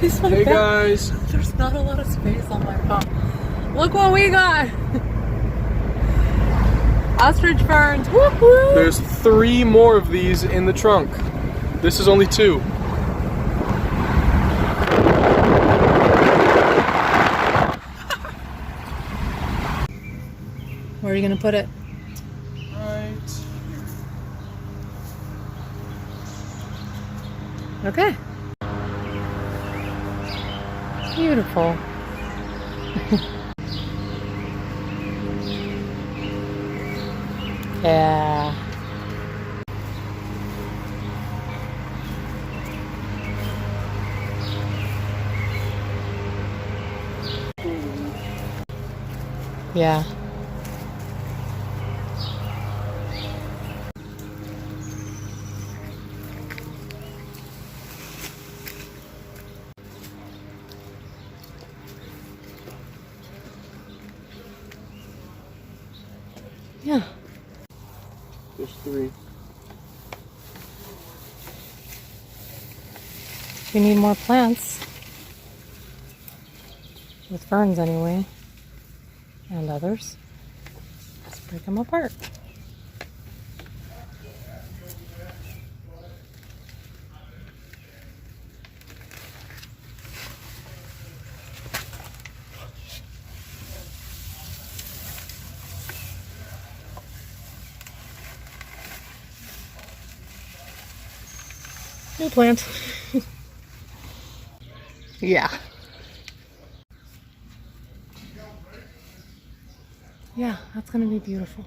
space like Hey that. guys! There's not a lot of space on my phone. Look what we got! Ostrich ferns. Woo-hoo! There's 3 more of these in the trunk. This is only 2. Where are you gonna put it? Right. Okay. Beautiful. Yeah. Yeah. Yeah. There's 3. We need more plants. With ferns anyway. And others. Let's break them apart. New plant. Yeah. Yeah, that's gonna be beautiful.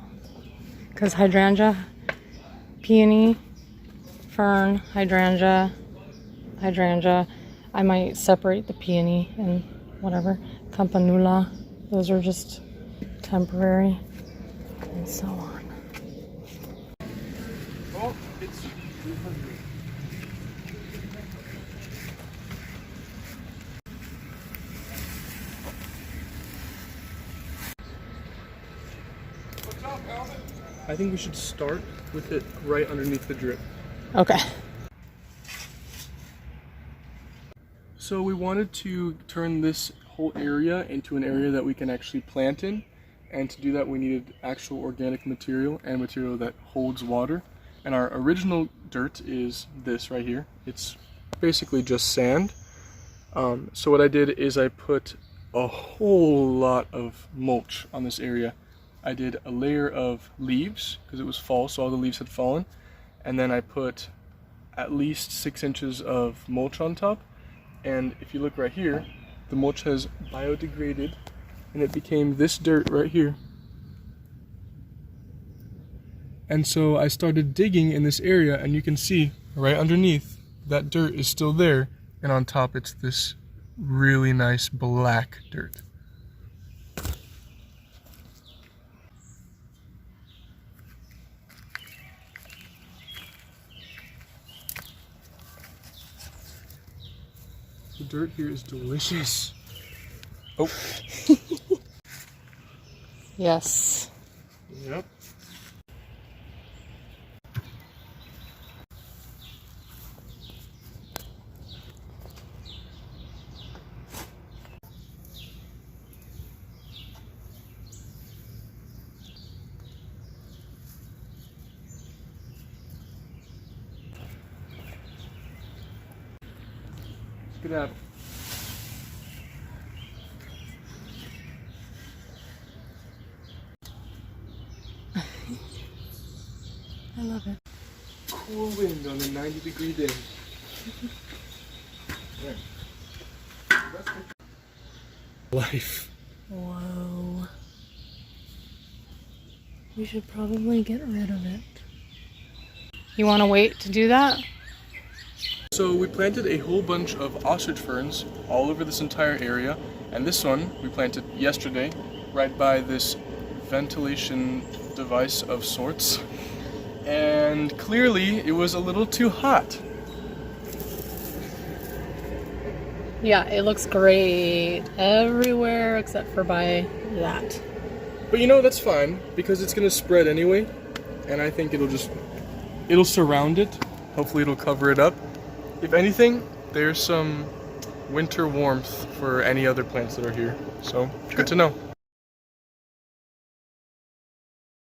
Because hydrangea, peony, fern, hydrangea, hydrangea. I might separate the peony and whatever. Campanula. Those are just temporary. And so on. Oh, it's 200. I think we should start with it right underneath the drip. Okay. So we wanted to turn this whole area into an area that we can actually plant in, and to do that we needed actual organic material and material that holds water. And our original dirt is this right here. It's basically just sand. So what I did is I put a whole lot of mulch on this area. I did a layer of leaves because it was fall, so all the leaves had fallen, and then I put at least 6 inches of mulch on top. And if you look right here, the mulch has biodegraded and it became this dirt right here. And so I started digging in this area, and you can see right underneath that dirt is still there, and on top it's this really nice black dirt. The dirt here is delicious. Oh. Yes. Yep. Good apple. I love it. Cool wind on a 90-degree day. Life. Whoa. We should probably get rid of it. You want to wait to do that? So we planted a whole bunch of ostrich ferns all over this entire area, and this one we planted yesterday right by this ventilation device of sorts, and clearly it was a little too hot. Yeah, it looks great everywhere except for by that. But you know, that's fine because it's gonna spread anyway, and I think it'll surround it. Hopefully it'll cover it up. If anything, there's some winter warmth for any other plants that are here. So good to know.